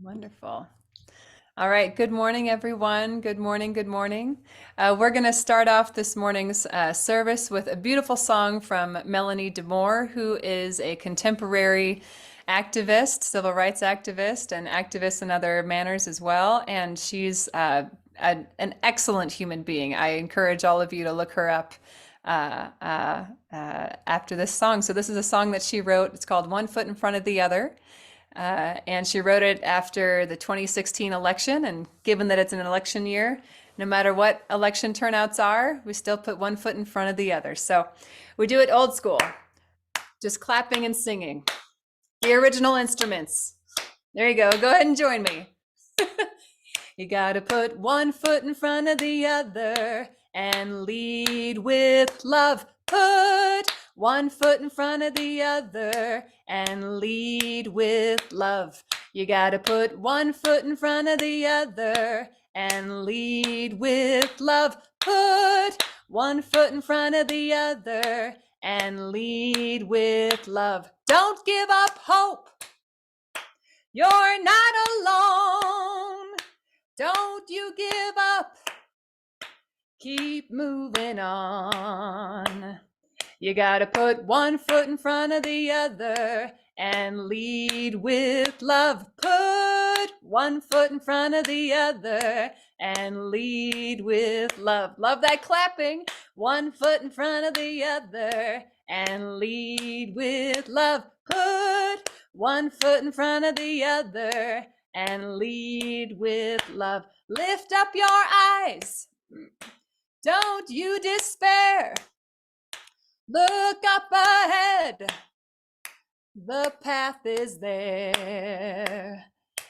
Wonderful. All right. Good morning, everyone. Good morning. Good morning. We're going to start off this morning's service with a beautiful song from Melanie DeMore, who is a contemporary activist, civil rights activist, and activist in other manners as well. And she's an excellent human being. I encourage all of you to look her up after this song. So, this is a song that she wrote. It's called One Foot in Front of the Other. And she wrote it after the 2016 election. And given that it's an election year, no matter what election turnouts are, we still put one foot in front of the other. So we do it old school, just clapping and singing. The original instruments. There you go. Go ahead and join me. You gotta put one foot in front of the other and lead with love. Put one foot in front of the other and lead with love. You gotta put one foot in front of the other and lead with love. Put one foot in front of the other and lead with love. Don't give up hope. You're not alone. Don't you give up. Keep moving on. You gotta put one foot in front of the other and lead with love. Put one foot in front of the other and lead with love. Love that clapping. One foot in front of the other and lead with love. Put one foot in front of the other and lead with love. Lift up your eyes. Don't you despair. Look up ahead. The path is there.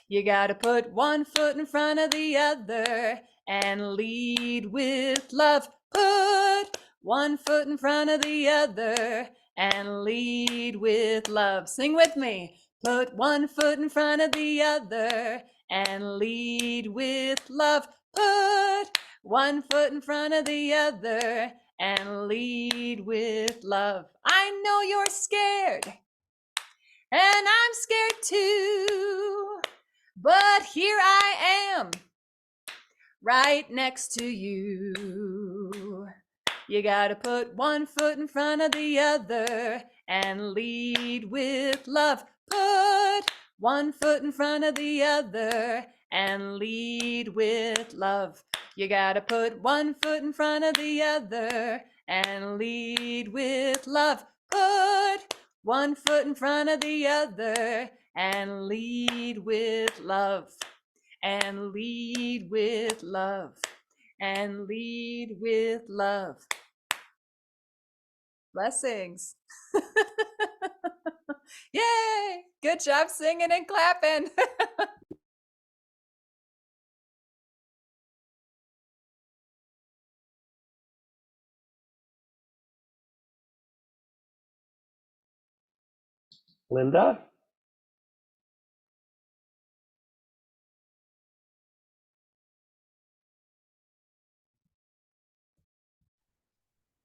You gotta put one foot in front of the other and lead with love. Put one foot in front of the other and lead with love. Sing with me. Put one foot in front of the other and lead with love. Put one foot in front of the other and lead with love. I know you're scared, and I'm scared too, but here I am, right next to you. You gotta put one foot in front of the other and lead with love. Put one foot in front of the other and lead with love. You gotta put one foot in front of the other and lead with love. Put one foot in front of the other and lead with love. And lead with love. And lead with love. Blessings. Yay! Good job singing and clapping. Linda?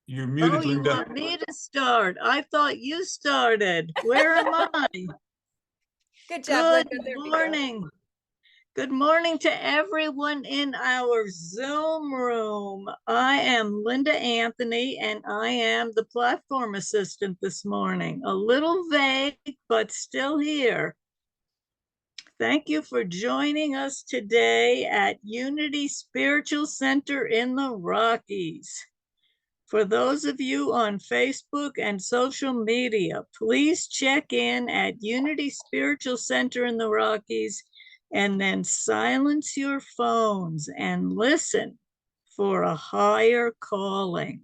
You're Oh, muted, you Linda. want me to start? I thought you started. Where am I? Good job, Good Linda. There we go. morning. Good morning to everyone in our Zoom room. I am Linda Anthony, and I am the platform assistant this morning. A little vague, but still here. Thank you for joining us today at Unity Spiritual Center in the Rockies. For those of you on Facebook and social media, please check in at Unity Spiritual Center in the Rockies and then silence your phones and listen for a higher calling.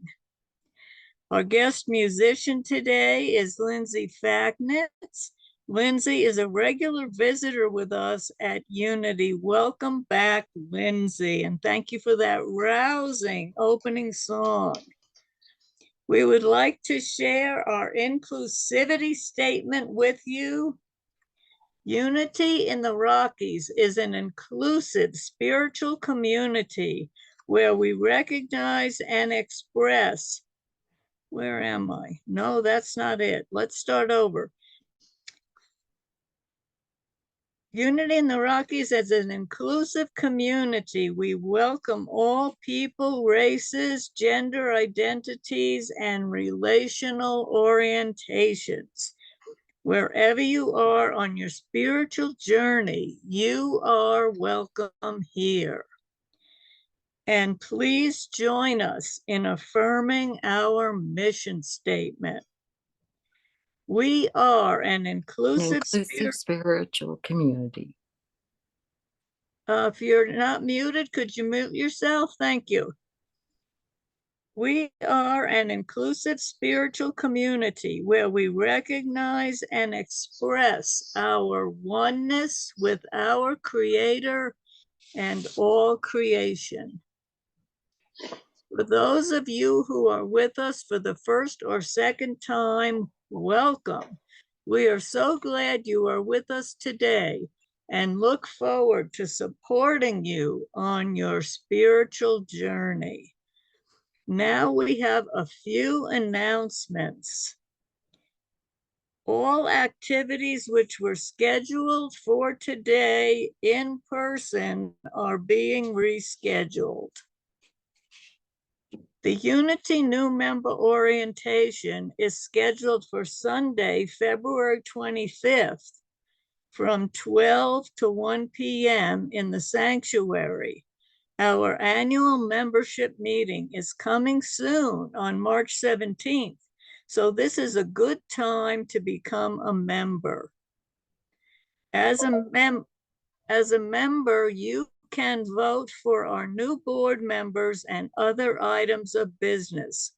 Our guest musician today is Lindsay Facknitz. Lindsay is a regular visitor with us at Unity. Welcome back, Lindsay, and thank you for that rousing opening song. We would like to share our inclusivity statement with you. Unity in the Rockies is an inclusive spiritual community where we recognize and express. Where am I? No, that's not it. Let's start over. Unity in the Rockies as an inclusive community. We welcome all people, races, gender identities, and relational orientations. Wherever you are on your spiritual journey, you are welcome here. And please join us in affirming our mission statement. We are an inclusive spiritual community. If you're not muted, could you mute yourself? Thank you. We are an inclusive spiritual community where we recognize and express our oneness with our Creator and all creation. For those of you who are with us for the first or second time, welcome. We are so glad you are with us today and look forward to supporting you on your spiritual journey. Now we have a few announcements. All activities which were scheduled for today in person are being rescheduled. The Unity new member orientation is scheduled for Sunday, February 25th from 12 to 1 p.m. in the sanctuary. Our annual membership meeting is coming soon on March 17th, so this is a good time to become a member. As a member, you can vote for our new board members and other items of business.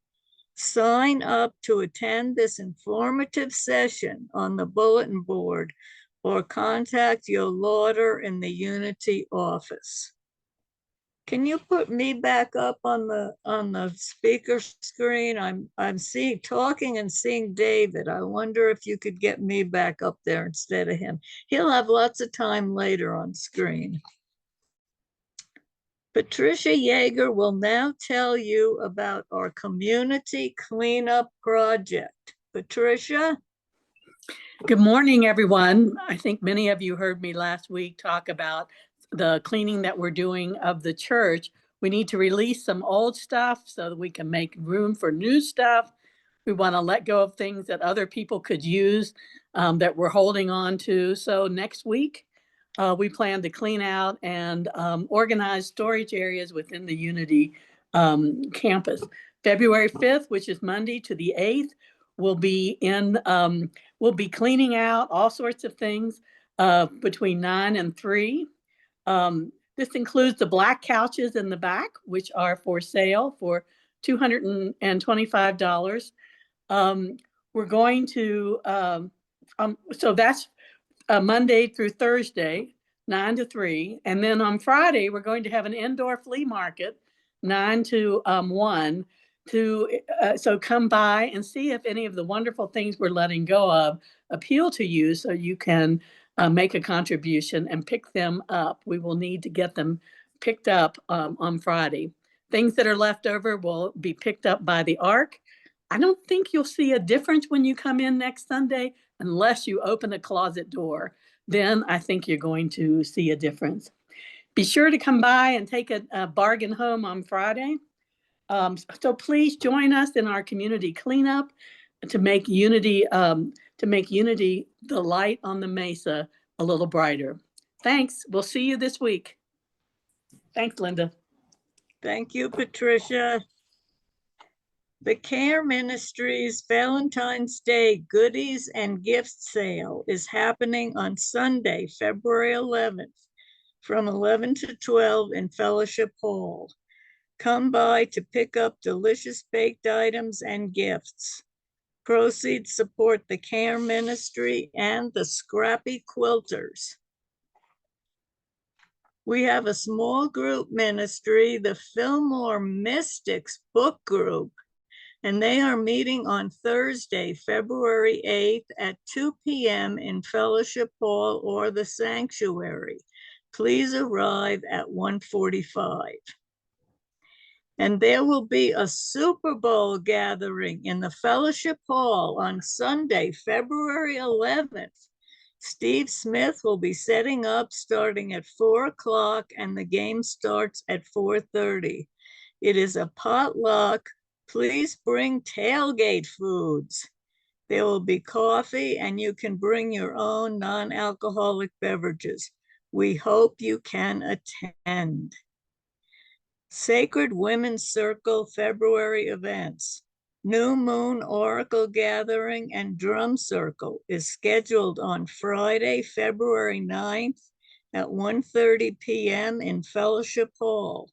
Sign up to attend this informative session on the bulletin board or contact your lauder in the Unity office. Can you put me back up on the speaker screen? I'm seeing talking and seeing David. I wonder if you could get me back up there instead of him. He'll have lots of time later on screen. Patricia Yeager will now tell you about our community cleanup project. Patricia? Good morning, everyone. I think many of you heard me last week talk about the cleaning that we're doing of the church. We need to release some old stuff so that we can make room for new stuff. We want to let go of things that other people could use that we're holding on to. So next week, we plan to clean out and organize storage areas within the Unity campus. February 5th, which is Monday to the 8th, we'll be cleaning out all sorts of things between 9 and 3. This includes the black couches in the back, which are for sale for $225. We're going to, so that's Monday through Thursday, 9 to 3. And then on Friday, we're going to have an indoor flea market, 9 to 1. So come by and see if any of the wonderful things we're letting go of appeal to you so you can make a contribution and pick them up. We will need to get them picked up on Friday. Things that are left over will be picked up by the ARC. I don't think you'll see a difference when you come in next Sunday unless you open a closet door. Then I think you're going to see a difference. Be sure to come by and take a bargain home on Friday. So please join us in our community cleanup to make Unity the light on the mesa a little brighter. Thanks. We'll see you this week. Thanks, Linda. Thank you, Patricia. The Care Ministries Valentine's Day goodies and gift sale is happening on Sunday, February 11th from 11 to 12 in Fellowship Hall. Come by to pick up delicious baked items and gifts. Proceeds support the Care Ministry and the Scrappy Quilters. We have a small group ministry, the Fillmore Mystics Book Group, and they are meeting on Thursday, February 8th at 2 p.m. in Fellowship Hall or the Sanctuary. Please arrive at 1:45. And there will be a Super Bowl gathering in the Fellowship Hall on Sunday, February 11th. Steve Smith will be setting up starting at 4 o'clock and the game starts at 4:30. It is a potluck. Please bring tailgate foods. There will be coffee and you can bring your own non-alcoholic beverages. We hope you can attend. Sacred Women's Circle February events. New Moon Oracle Gathering and Drum Circle is scheduled on Friday, February 9th at 1:30 p.m. in Fellowship Hall.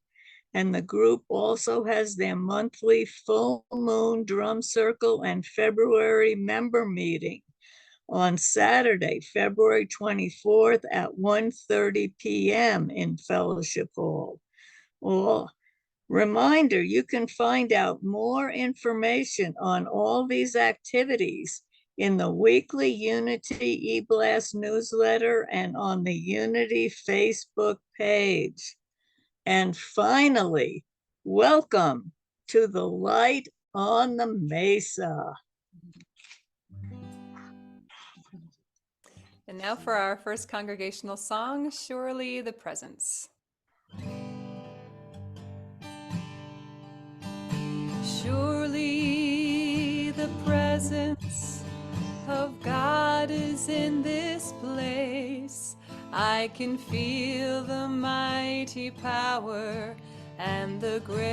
And the group also has their monthly full moon drum circle and February member meeting on Saturday, February 24th at 1:30 p.m. in Fellowship Hall. Or reminder, you can find out more information on all these activities in the weekly Unity eBlast newsletter and on the Unity Facebook page. And finally, welcome to the light on the mesa. And now for our first congregational song, Surely the Presence. Surely the presence of God is in this place. I can feel the mighty power and the grace.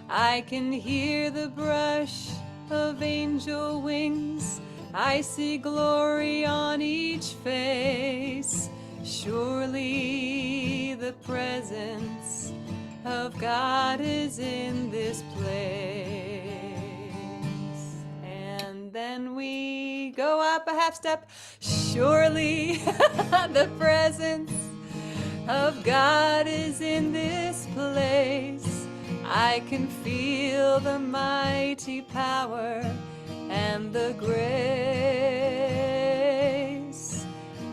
I can hear the brush of angel wings. I see glory on each face. Surely the presence of God is in this place. And then we go up a half step. Surely the presence of God is in this place. I can feel the mighty power and the grace.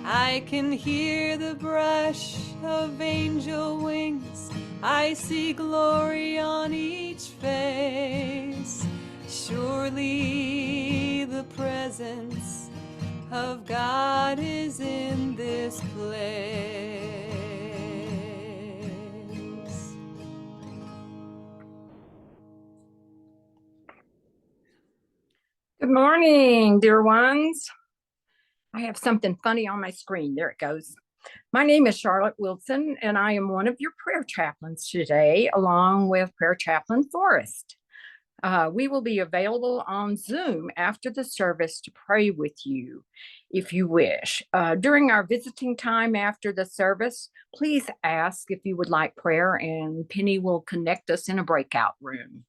I can hear the brush of angel wings. I see glory on each face. Surely the presence of God is in this place. Good morning, dear ones. I have something funny on my screen. There it goes. My name is Charlotte Wilson, and I am one of your prayer chaplains today, along with Prayer Chaplain Forrest. We will be available on Zoom after the service to pray with you if you wish. During our visiting time after the service, please ask if you would like prayer, and Penny will connect us in a breakout room.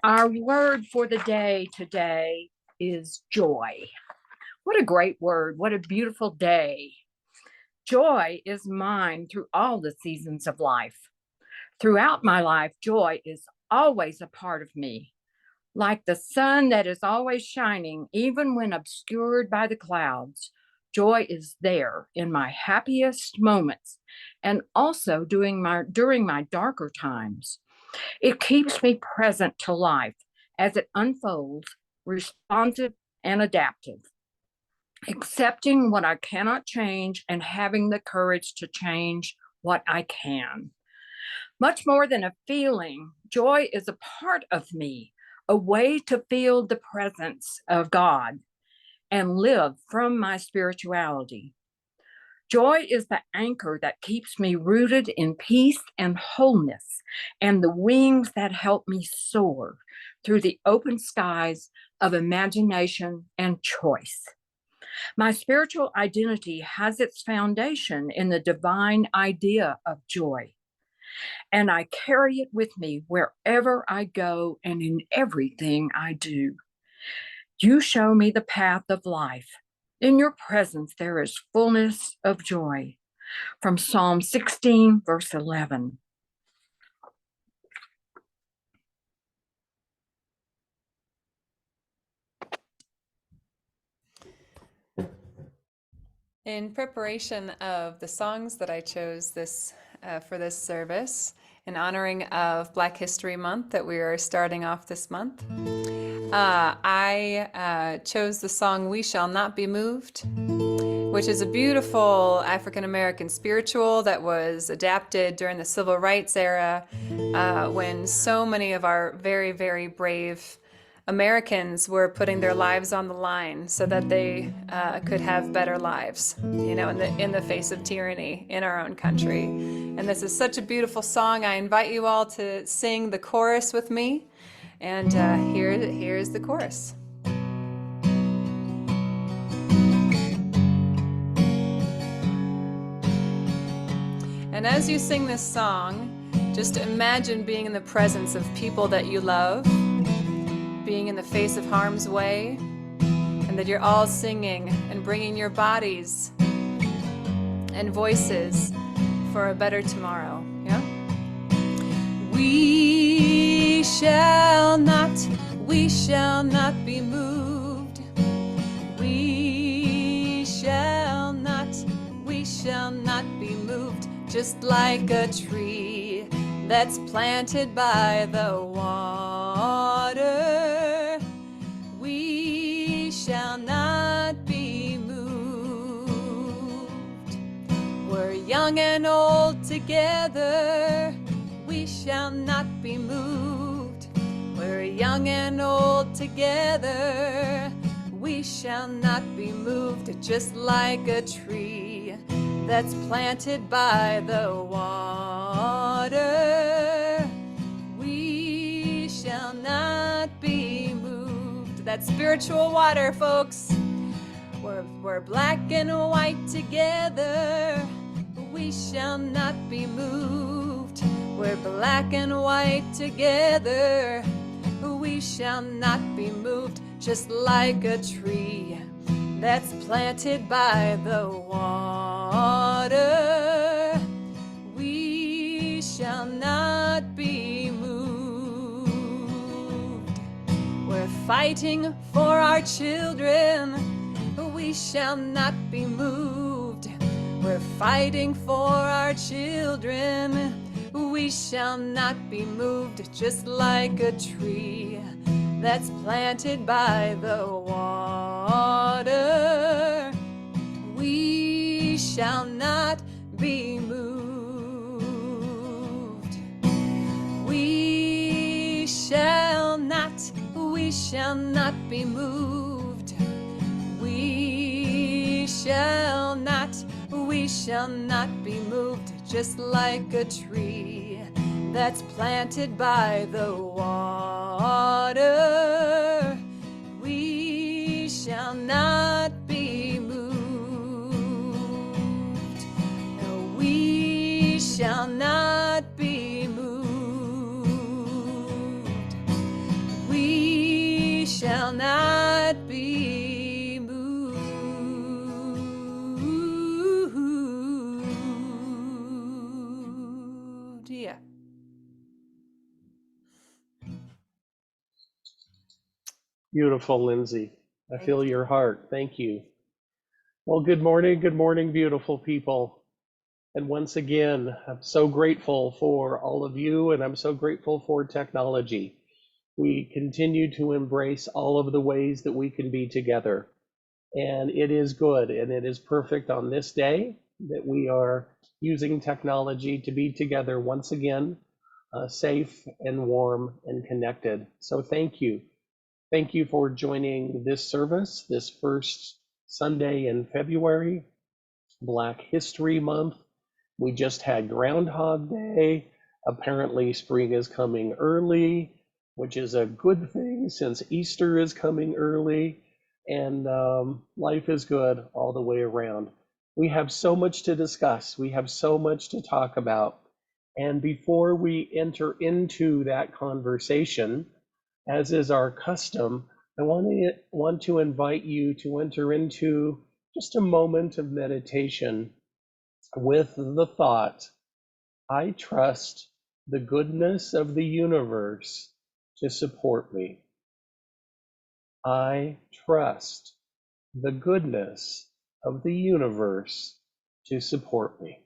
Our word for the day today is joy. What a great word. What a beautiful day. Joy is mine through all the seasons of life. Throughout my life, joy is always a part of me. Like the sun that is always shining, even when obscured by the clouds, joy is there in my happiest moments and also during my darker times. It keeps me present to life as it unfolds, responsive and adaptive, accepting what I cannot change and having the courage to change what I can. Much more than a feeling, joy is a part of me, a way to feel the presence of God and live from my spirituality. Joy is the anchor that keeps me rooted in peace and wholeness, and the wings that help me soar through the open skies of imagination and choice. My spiritual identity has its foundation in the divine idea of joy, and I carry it with me wherever I go and in everything I do. You show me the path of life. In your presence, there is fullness of joy. From Psalm 16, verse 11. In preparation of the songs that I chose for this service, in honoring of Black History Month that we are starting off this month, I chose the song We Shall Not Be Moved, which is a beautiful African American spiritual that was adapted during the Civil Rights era when so many of our very, very brave Americans were putting their lives on the line so that they could have better lives, you know, in the face of tyranny in our own country. And this is such a beautiful song. I invite you all to sing the chorus with me. And here's the chorus. And as you sing this song, just imagine being in the presence of people that you love, being in the face of harm's way, and that you're all singing and bringing your bodies and voices for a better tomorrow. Yeah? We shall not be moved. We shall not be moved. Just like a tree that's planted by the water, we shall not be moved. We're young and old together, we shall not be moved. We're young and old together, we shall not be moved. Just like a tree that's planted by the water, we shall not be moved. That spiritual water, folks. We're black and white together, we shall not be moved. We're black and white together, we shall not be moved. Just like a tree that's planted by the water, we shall not be moved. We're fighting for our children, we shall not be moved. We're fighting for our children, we shall not be moved. Just like a tree that's planted by the water, we shall not be moved. We shall not be moved. We shall not be moved. Just like a tree that's planted by the water, we shall not be moved. No, we shall not be moved. We shall not be moved. Yeah. Beautiful, Lindsay. I Thank feel you. your heart. Thank you. Well, good morning, beautiful people. And once again, I'm so grateful for all of you, and I'm so grateful for technology. We continue to embrace all of the ways that we can be together. And it is good and it is perfect on this day that we are using technology to be together once again, safe and warm and connected. So thank you. Thank you for joining this service, this first Sunday in February, Black History Month. We just had Groundhog Day. Apparently, spring is coming early, which is a good thing since Easter is coming early, and life is good all the way around. We have so much to discuss, we have so much to talk about. And before we enter into that conversation, as is our custom, I want to invite you to enter into just a moment of meditation with the thought, I trust the goodness of the universe to support me. I trust the goodness of the universe to support me.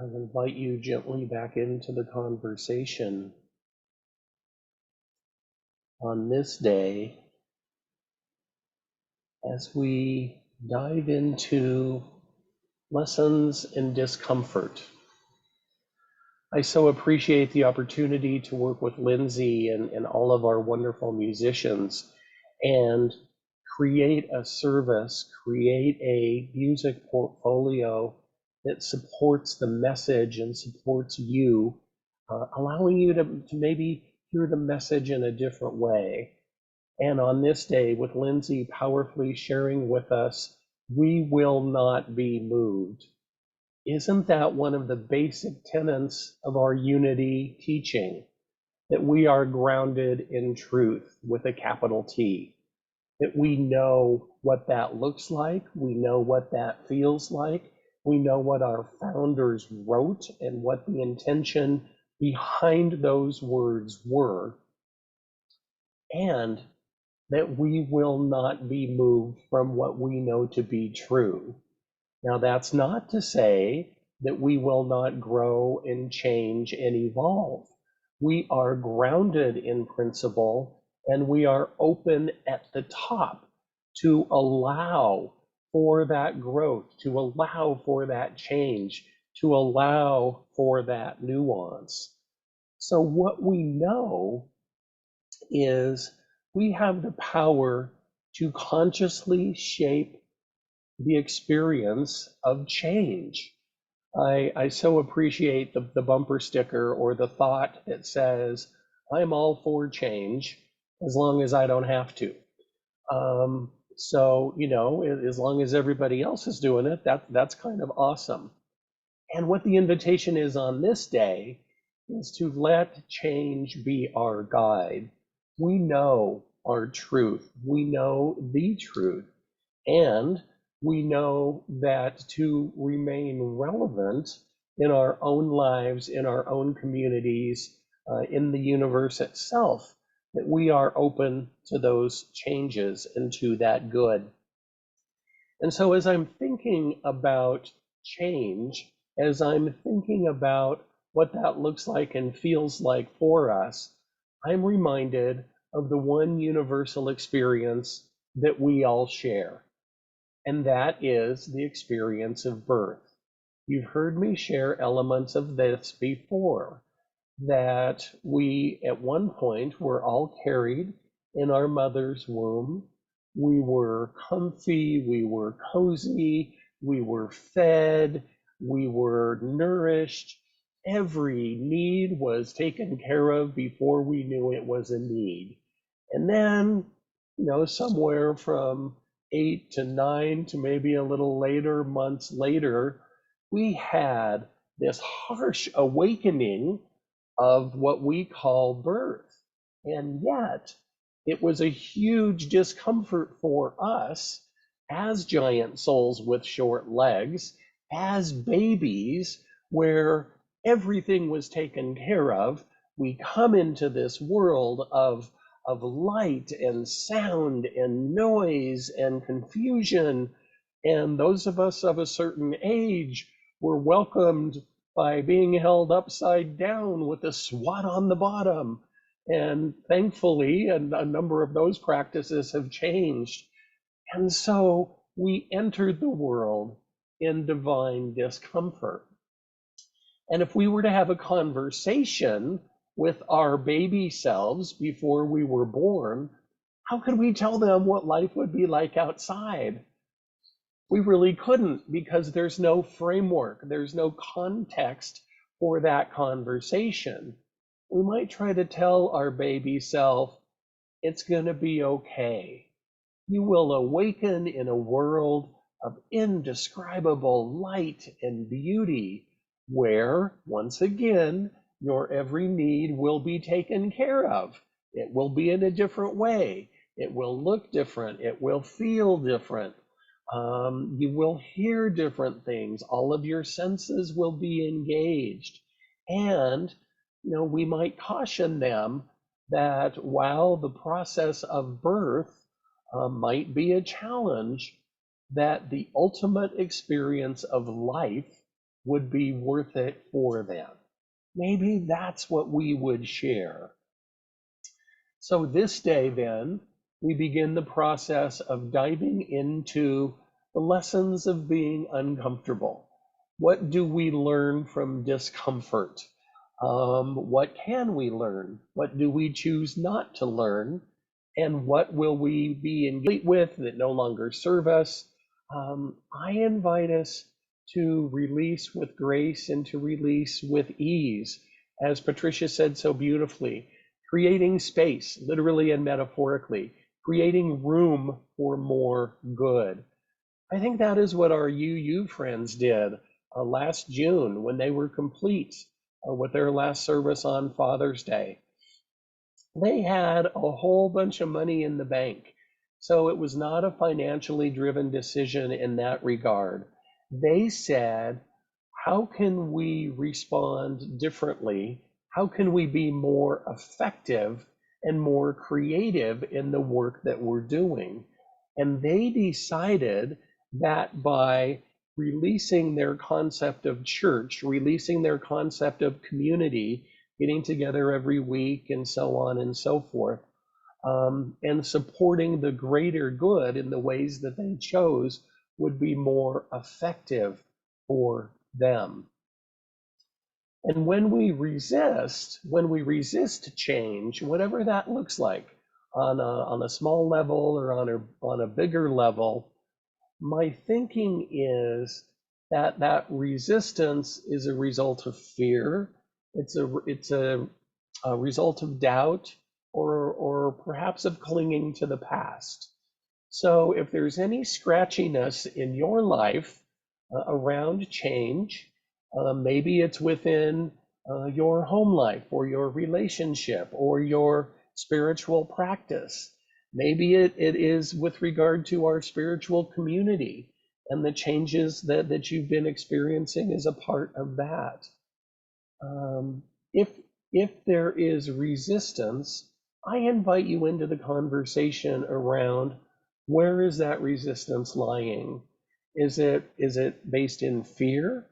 I invite you gently back into the conversation on this day as we dive into lessons in discomfort. I so appreciate the opportunity to work with Lindsay and all of our wonderful musicians and create a service, create a music portfolio that supports the message and supports you, allowing you to maybe hear the message in a different way. And on this day, with Lindsay powerfully sharing with us, we will not be moved. Isn't that one of the basic tenets of our unity teaching? That we are grounded in truth with a capital T, that we know what that looks like, we know what that feels like, we know what our founders wrote and what the intention behind those words were, and that we will not be moved from what we know to be true. Now, that's not to say that we will not grow and change and evolve. We are grounded in principle and we are open at the top to allow for that growth, to allow for that change, to allow for that nuance. So, what we know is we have the power to consciously shape the experience of change. I so appreciate the bumper sticker or the thought that says, I'm all for change as long as I don't have to. So, as long as everybody else is doing it, that's kind of awesome. And what the invitation is on this day is to let change be our guide. We know our truth. We know the truth. And we know that to remain relevant in our own lives, in our own communities, in the universe itself, that we are open to those changes and to that good. And so, as I'm thinking about change, as I'm thinking about what that looks like and feels like for us, I'm reminded of the one universal experience that we all share, and that is the experience of birth. You've heard me share elements of this before, that we at one point were all carried in our mother's womb. We were comfy, we were cozy, we were fed, we were nourished. Every need was taken care of before we knew it was a need. And then, somewhere from 8 to 9 to maybe a little later, months later, we had this harsh awakening of what we call birth. And yet, it was a huge discomfort for us as giant souls with short legs, as babies, where everything was taken care of. We come into this world of light and sound and noise and confusion. And those of us of a certain age were welcomed by being held upside down with a SWAT on the bottom. And thankfully, a number of those practices have changed. And so we entered the world in divine discomfort. And if we were to have a conversation with our baby selves before we were born, how could we tell them what life would be like outside? We really couldn't, because there's no framework, there's no context for that conversation. We might try to tell our baby self, it's going to be okay. You will awaken in a world of indescribable light and beauty, where, once again, your every need will be taken care of. It will be in a different way. It will look different. It will feel different. You will hear different things. All of your senses will be engaged. And, we might caution them that while the process of birth might be a challenge, that the ultimate experience of life would be worth it for them. Maybe that's what we would share. So this day, then, we begin the process of diving into the lessons of being uncomfortable. What do we learn from discomfort? What can we learn? What do we choose not to learn? And what will we be engaged with that no longer serve us? I invite us to release with grace and to release with ease. As Patricia said so beautifully, creating space, literally and metaphorically, creating room for more good. I think that is what our UU friends did last June when they were complete with their last service on Father's Day. They had a whole bunch of money in the bank, so it was not a financially driven decision in that regard. They said, how can we respond differently? How can we be more effective and more creative in the work that we're doing? And they decided that by releasing their concept of church, releasing their concept of community, getting together every week and so on and so forth, and supporting the greater good in the ways that they chose would be more effective for them. And when we resist change, whatever that looks like, on a small level or on a bigger level, my thinking is that that resistance is a result of fear. It's a result of doubt, or perhaps of clinging to the past. So if there's any scratchiness in your life around change, maybe it's within your home life or your relationship or your spiritual practice. Maybe it is with regard to our spiritual community and the changes that you've been experiencing as a part of that. Um, if there is resistance, I invite you into the conversation around where is that resistance lying? Is it based in fear?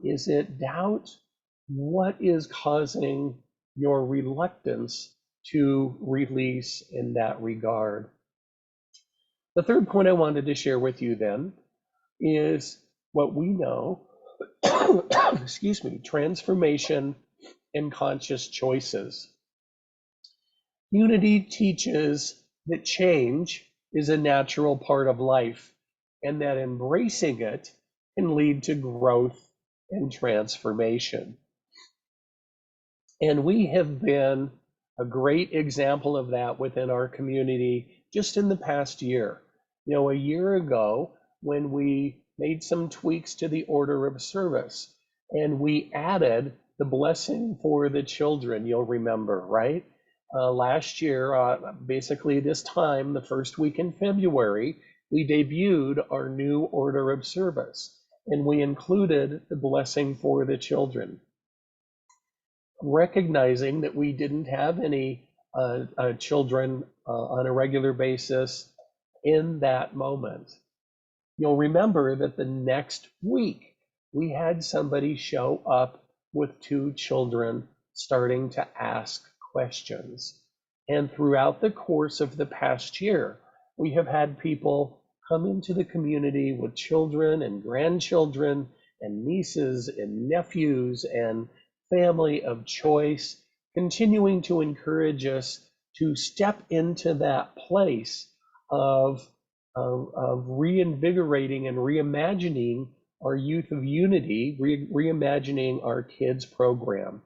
Is it doubt? What is causing your reluctance to release in that regard? The third point I wanted to share with you then is what we know, excuse me, transformation and conscious choices. Unity teaches that change is a natural part of life and that embracing it can lead to growth and transformation. And we have been a great example of that within our community just in the past year. You know, a year ago, when we made some tweaks to the order of service and we added the blessing for the children, you'll remember, right? Last year, basically this time, the first week in February, we debuted our new order of service and we included the blessing for the children, recognizing that we didn't have any children on a regular basis in that moment. You'll remember that the next week we had somebody show up with 2 children starting to ask questions. And throughout the course of the past year, we have had people come into the community with children and grandchildren and nieces and nephews and family of choice, continuing to encourage us to step into that place of reinvigorating and reimagining our Youth of Unity, reimagining our kids program.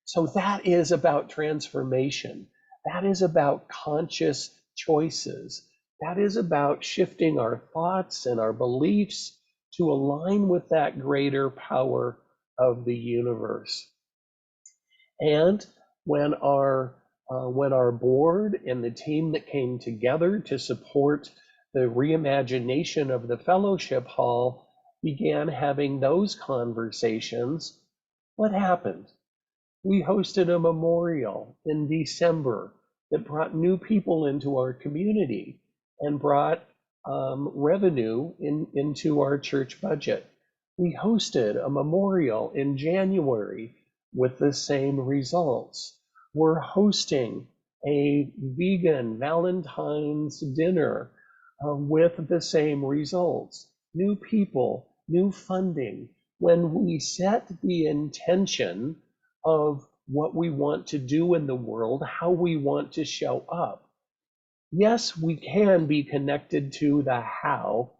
So that is about transformation. That is about conscious choices. That is about shifting our thoughts and our beliefs to align with that greater power of the universe. And when our board and the team that came together to support the reimagination of the fellowship hall began having those conversations, what happened? We hosted a memorial in December that brought new people into our community and brought revenue into our church budget. We hosted a memorial in January with the same results. We're hosting a vegan Valentine's dinner with the same results. New people, new funding. When we set the intention of what we want to do in the world, how we want to show up, yes, we can be connected to the how,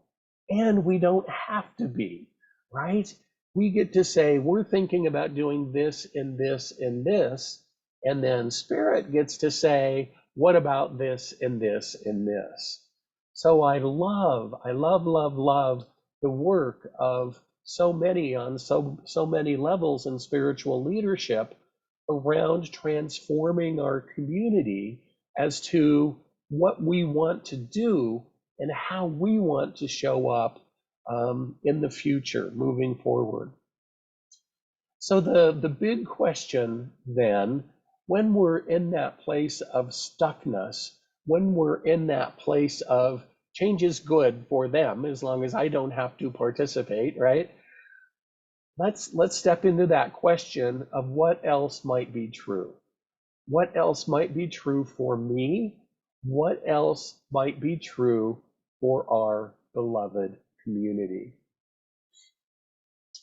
and we don't have to be, right? We get to say, we're thinking about doing this and this and this, and then Spirit gets to say, what about this and this and this? So I love, love the work of so many on so many levels in spiritual leadership around transforming our community as to what we want to do and how we want to show up in the future moving forward. So the big question then, when we're in that place of stuckness, when we're in that place of change is good for them as long as I don't have to participate, right? Let's step into that question of what else might be true. What else might be true for me? What else might be true for our beloved community?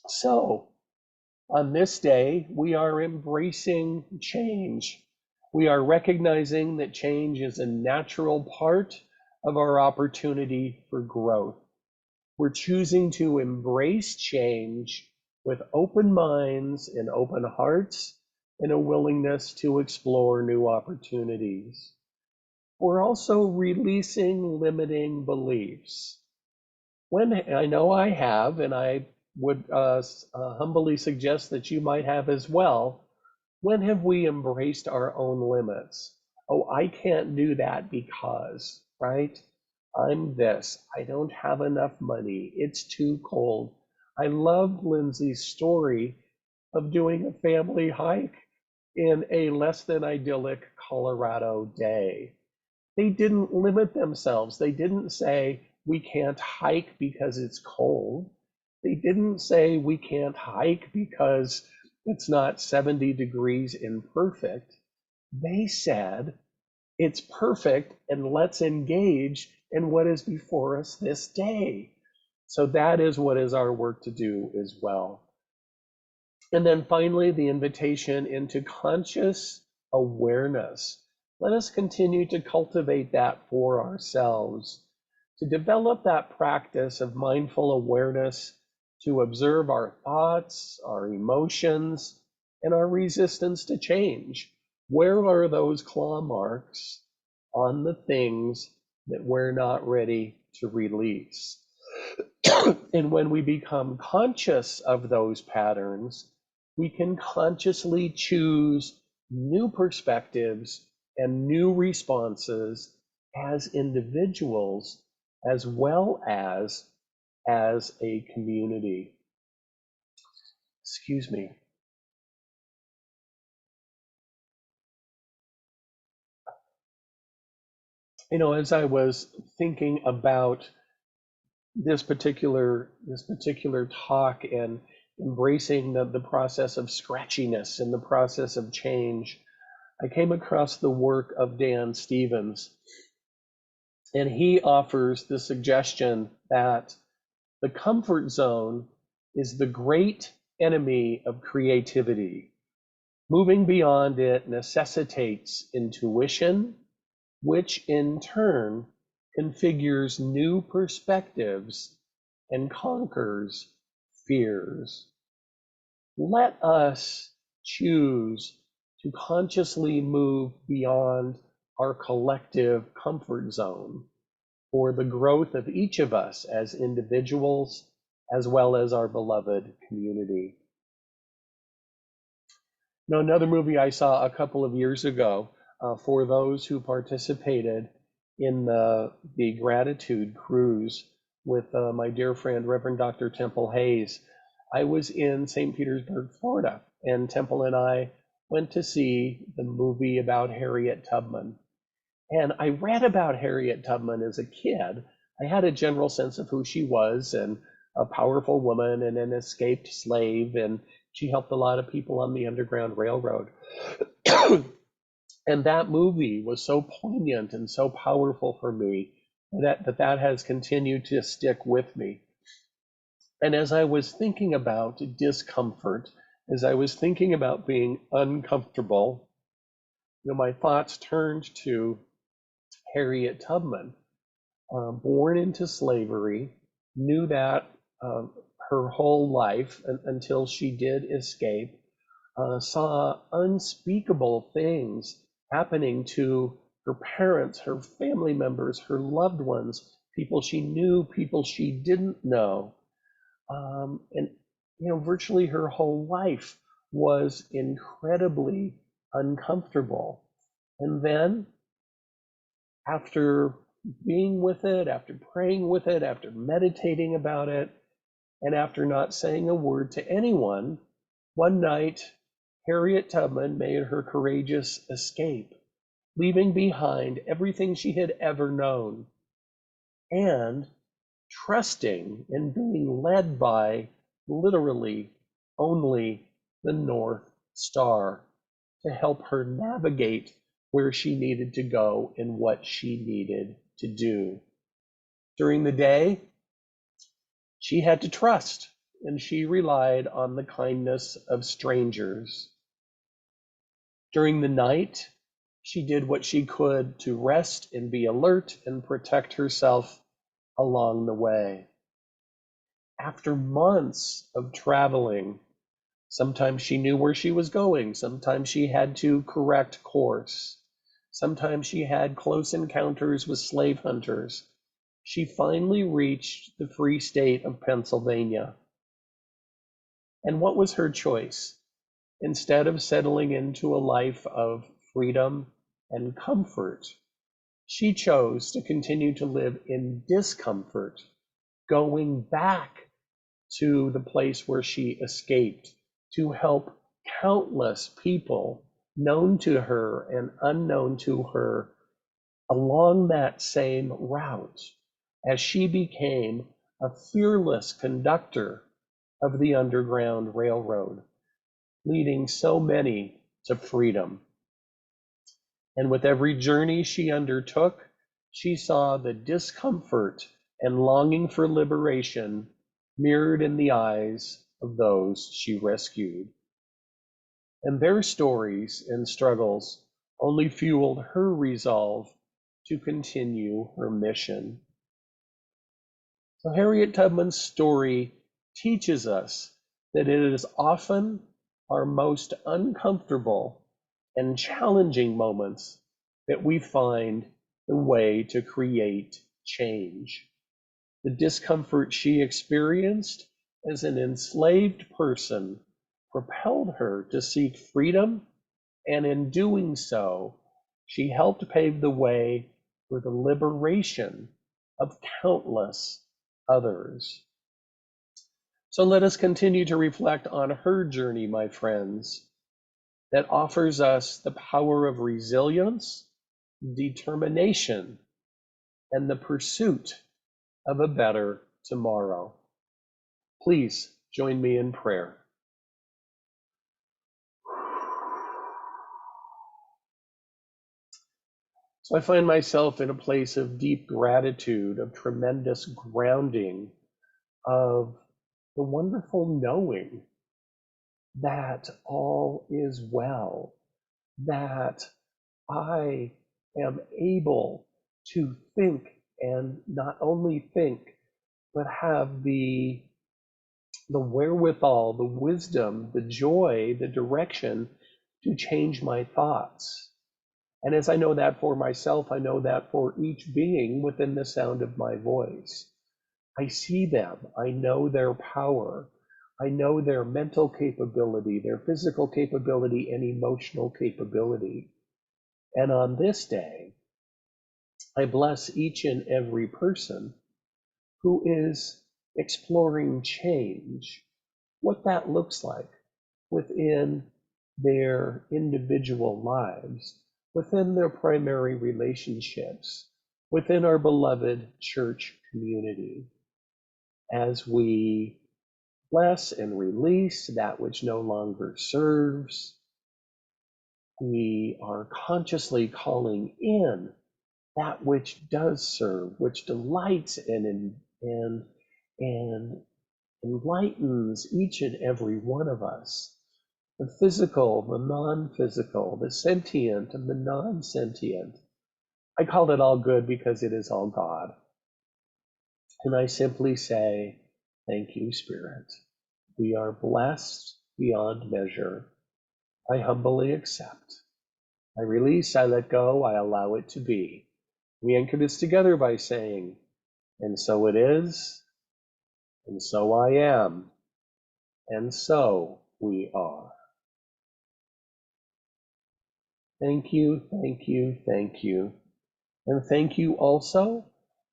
So, on this day, we are embracing change. We are recognizing that change is a natural part of our opportunity for growth. We're choosing to embrace change with open minds and open hearts and a willingness to explore new opportunities. We're also releasing limiting beliefs. When I know I have, and I would humbly suggest that you might have as well, when have we embraced our own limits? Oh, I can't do that because, right? I'm this. I don't have enough money. It's too cold. I loved Lindsay's story of doing a family hike in a less than idyllic Colorado day. They didn't limit themselves. They didn't say, we can't hike because it's cold. They didn't say, we can't hike because it's not 70 degrees imperfect. They said, it's perfect, and let's engage in what is before us this day. So that is what is our work to do as well. And then finally, the invitation into conscious awareness. Let us continue to cultivate that for ourselves, to develop that practice of mindful awareness, to observe our thoughts, our emotions, and our resistance to change. Where are those claw marks on the things that we're not ready to release? And when we become conscious of those patterns, we can consciously choose new perspectives and new responses as individuals as well as a community. Excuse me. You know, as I was thinking about this particular talk and embracing the process of scratchiness and the process of change, I came across the work of Dan Stevens, and he offers the suggestion that the comfort zone is the great enemy of creativity. Moving beyond it necessitates intuition, which in turn configures new perspectives and conquers fears. Let us choose to consciously move beyond our collective comfort zone for the growth of each of us as individuals, as well as our beloved community. Now, another movie I saw a couple of years ago, for those who participated in the gratitude cruise with my dear friend, Reverend Dr. Temple Hayes, I was in St. Petersburg, Florida, and Temple and I went to see the movie about Harriet Tubman. And I read about Harriet Tubman as a kid. I had a general sense of who she was and a powerful woman and an escaped slave, and she helped a lot of people on the Underground Railroad. And that movie was so poignant and so powerful for me that has continued to stick with me. And as I was thinking about discomfort, as I was thinking about being uncomfortable, my thoughts turned to Harriet Tubman, born into slavery, knew that her whole life until she did escape, saw unspeakable things happening to her parents, her family members, her loved ones, people she knew, people she didn't know. And virtually her whole life was incredibly uncomfortable. And then, after being with it, after praying with it, after meditating about it, and after not saying a word to anyone, one night Harriet Tubman made her courageous escape, leaving behind everything she had ever known and trusting and being led by literally only the North Star to help her navigate where she needed to go and what she needed to do. During the day, she had to trust, and she relied on the kindness of strangers. During the night, she did what she could to rest and be alert and protect herself along the way. After months of traveling, sometimes she knew where she was going, sometimes she had to correct course, sometimes she had close encounters with slave hunters. She finally reached the free state of Pennsylvania. And what was her choice? Instead of settling into a life of freedom and comfort, she chose to continue to live in discomfort, going back to the place where she escaped to help countless people known to her and unknown to her along that same route as she became a fearless conductor of the Underground Railroad, leading so many to freedom. And with every journey she undertook, she saw the discomfort and longing for liberation mirrored in the eyes of those she rescued. And their stories and struggles only fueled her resolve to continue her mission. So Harriet Tubman's story teaches us that it is often our most uncomfortable and challenging moments that we find the way to create change. The discomfort she experienced as an enslaved person propelled her to seek freedom, and in doing so, she helped pave the way for the liberation of countless others. So let us continue to reflect on her journey, my friends, that offers us the power of resilience, determination, and the pursuit of a better tomorrow. Please join me in prayer. So I find myself in a place of deep gratitude, of tremendous grounding, of the wonderful knowing that all is well, that I am able to think, and not only think, but have the wherewithal, the wisdom, the joy, the direction to change my thoughts. And as I know that for myself, I know that for each being within the sound of my voice. I see them, I know their power, I know their mental capability, their physical capability, and emotional capability. And on this day, I bless each and every person who is exploring change, what that looks like within their individual lives, within their primary relationships, within our beloved church community. as we bless and release that which no longer serves. We are consciously calling in that which does serve, which delights and enlightens each and every one of us. The physical, the non-physical, the sentient and the non-sentient. I call it all good because it is all God. And I simply say, thank you, Spirit. We are blessed beyond measure. I humbly accept. I release, I let go, I allow it to be. We anchor this together by saying, and so it is, and so I am, and so we are. Thank you, thank you, thank you. And thank you also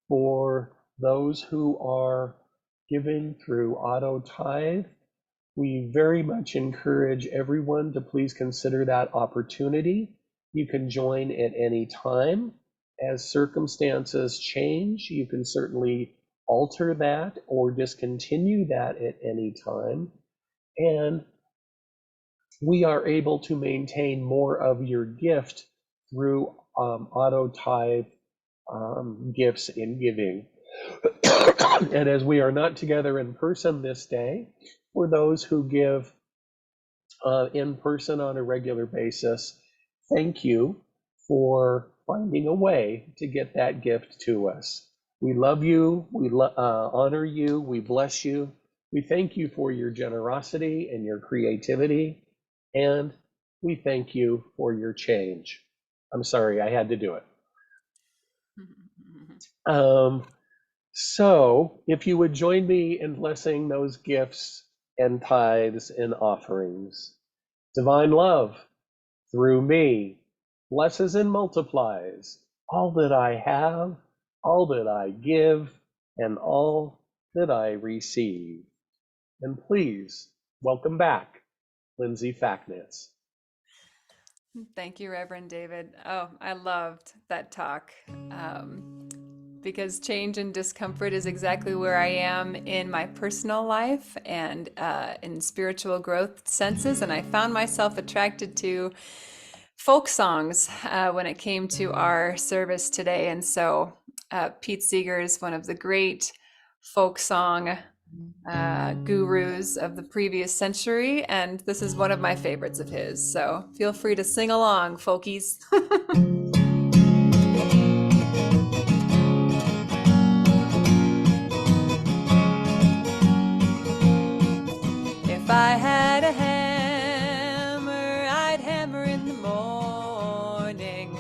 for those who are giving through auto tithe. We very much encourage everyone to please consider that opportunity. You can join at any time. As circumstances change, you can certainly alter that or discontinue that at any time. And we are able to maintain more of your gift through auto tithe gifts in giving. And as we are not together in person this day, for those who give in person on a regular basis, thank you for finding a way to get that gift to us. We love you, we honor you, we bless you. We thank you for your generosity and your creativity, and we thank you for your change. I'm sorry, I had to do it. So if you would join me in blessing those gifts and tithes and offerings, divine love through me blesses and multiplies all that I have, all that I give, and all that I receive. And please welcome back, Lindsay Facknitz. Thank you, Reverend David. Oh, I loved that talk. Because change and discomfort is exactly where I am in my personal life and in spiritual growth senses. And I found myself attracted to folk songs when it came to our service today. And so Pete Seeger is one of the great folk song gurus of the previous century. And this is one of my favorites of his. So feel free to sing along, folkies. If I had a hammer, I'd hammer in the morning,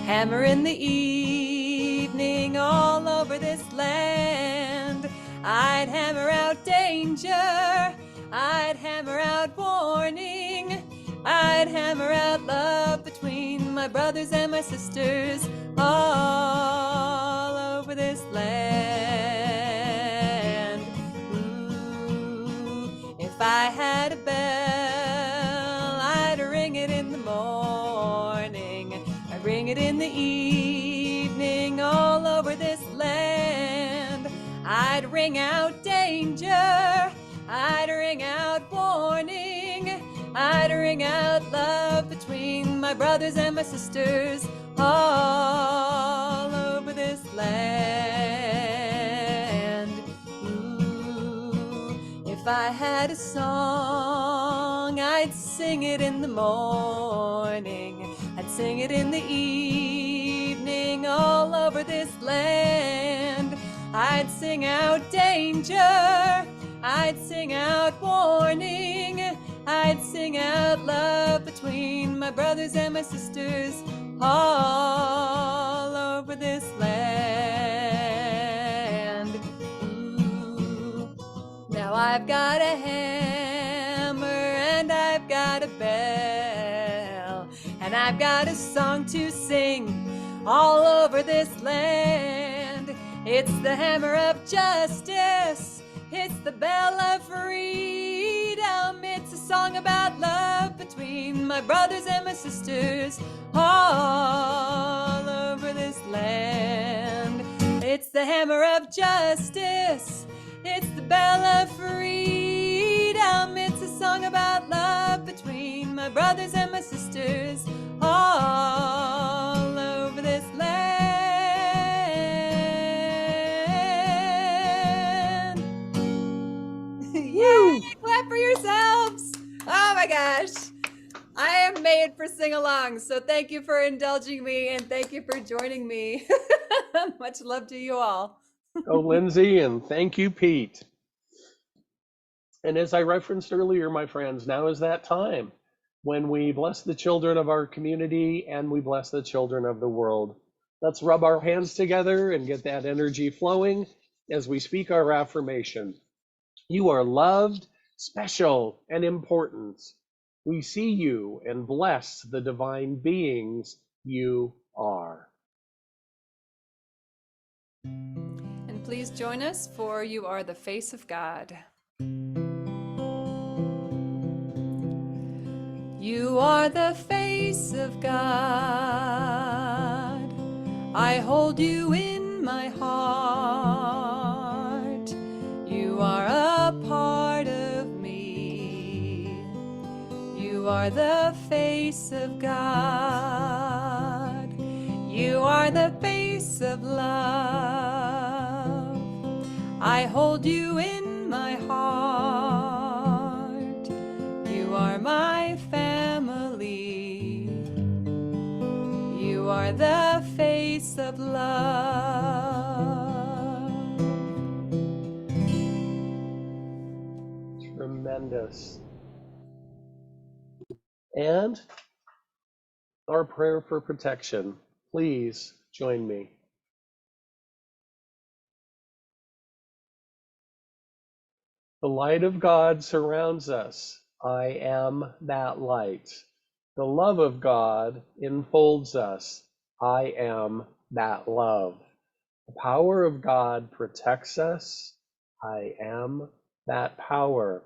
hammer in the evening, all over this land. I'd hammer out danger, I'd hammer out warning, I'd hammer out love between my brothers and my sisters, all over this land. If I had a bell, I'd ring it in the morning, I'd ring it in the evening, all over this land. I'd ring out danger, I'd ring out warning, I'd ring out love between my brothers and my sisters, all over this land. If I had a song, I'd sing it in the morning, I'd sing it in the evening, all over this land. I'd sing out danger, I'd sing out warning, I'd sing out love between my brothers and my sisters, all over this land. Now I've got a hammer and I've got a bell, and I've got a song to sing all over this land. It's the hammer of justice, it's the bell of freedom, it's a song about love between my brothers and my sisters, all over this land. It's the hammer of justice, It's the bell of freedom. It's a song about love between my brothers and my sisters all over this land. Yay! Clap for yourselves. Oh my gosh. I am made for sing-alongs, so thank you for indulging me and thank you for joining me. Much love to you all. Oh, Lindsay, and thank you, Pete. And as I referenced earlier, my friends, now is that time when we bless the children of our community and we bless the children of the world. Let's rub our hands together and get that energy flowing as we speak our affirmation. You are loved, special, and important. We see you and bless the divine beings you are. And please join us for You Are the Face of God. You are the face of God. I hold you in my heart. You are a part of me. You are the face of God. You are the face of love. I hold you in my heart. You are my family. You are the face of love. Tremendous. And our prayer for protection. Please join me. The light of God surrounds us. I am that light. The love of God enfolds us. I am that love. The power of God protects us. I am that power.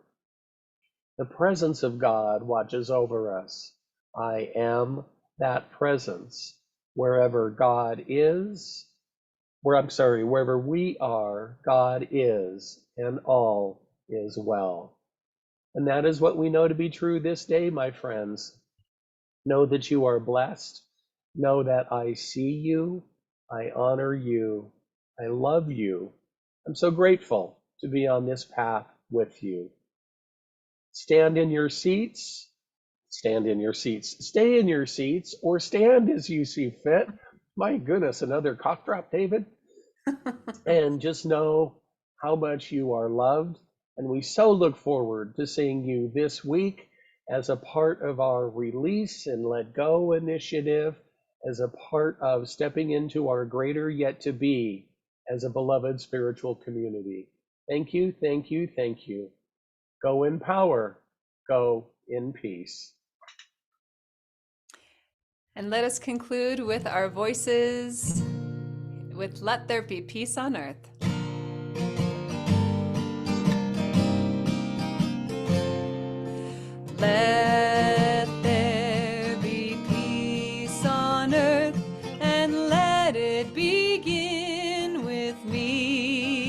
The presence of God watches over us. I am that presence. Wherever God is, wherever we are, God is, and all is well. And that is what we know to be true this day, my friends. Know that you are blessed. Know that I see you. I honor you. I love you. I'm so grateful to be on this path with you. Stand in your seats. Stand in your seats. Stay in your seats or stand as you see fit. My goodness, another cough drop, David. And just know how much you are loved. And we so look forward to seeing you this week as a part of our Release and Let Go initiative, as a part of stepping into our greater yet to be as a beloved spiritual community. Thank you, thank you, thank you. Go in power, go in peace. And let us conclude with our voices with Let There Be Peace on Earth. Let there be peace on earth, and let it begin with me.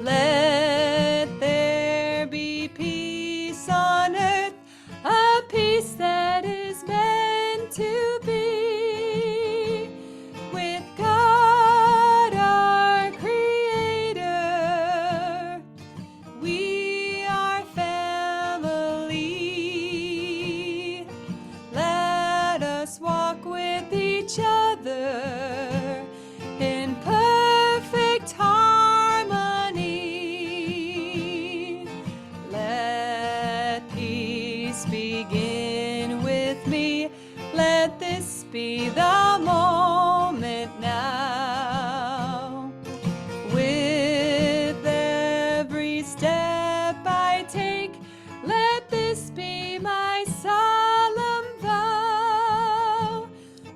Let there be peace on earth, a peace that is meant to be with God our Creator. We are family. Let us walk with each other in perfect harmony. Let peace begin with me. Let this be the moment now. With every step I take, let this be my solemn vow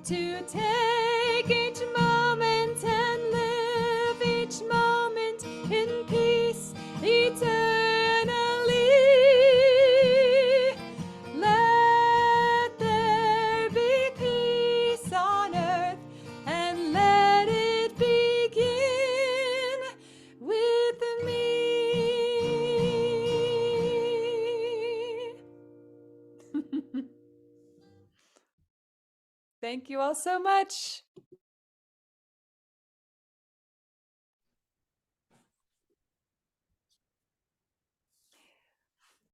to take each moment and live each moment in peace eternally. Let there be peace on earth, and let it begin with Thank you all so much.